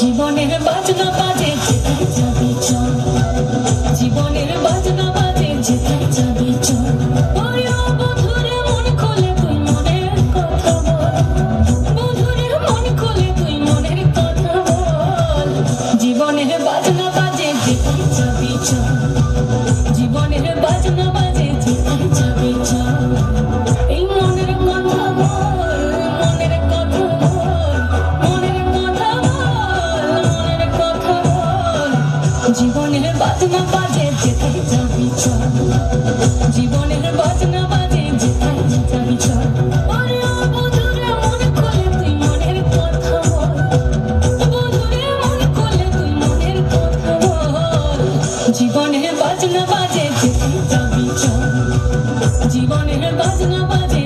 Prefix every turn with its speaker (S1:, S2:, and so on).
S1: জীবনের বাজনা বাজে যেতে যাবি চল, জীবনের বাজনা বাজে যেতে যাবি চল। ওই ও বন্ধুরে মন খুলে তুই মনের কথা বল, বন্ধুরে মন খুলে তুই মনের কথা বল। জীবনের বাজনা বাজে যেতে যাবি চল, জীবনের বাজনা বাজে যেতে যাবি চল। এই মনের কথা বল, মনের কথা বল, মনের কথা বল, মনের কথা বল। জীবনের বাজনা বাজে যেতে যাবি চল, জীবনের বাজনা বাজে যেতে যাবি চল। ওরে ও বন্ধুরে মন খুলে তুই মনের কথা বল, বন্ধুরে মন খুলে তুই মনের কথা বল। জীবনের বাজনা বাজে যেতে যাবি চল, জীবনের বাজনা বাজে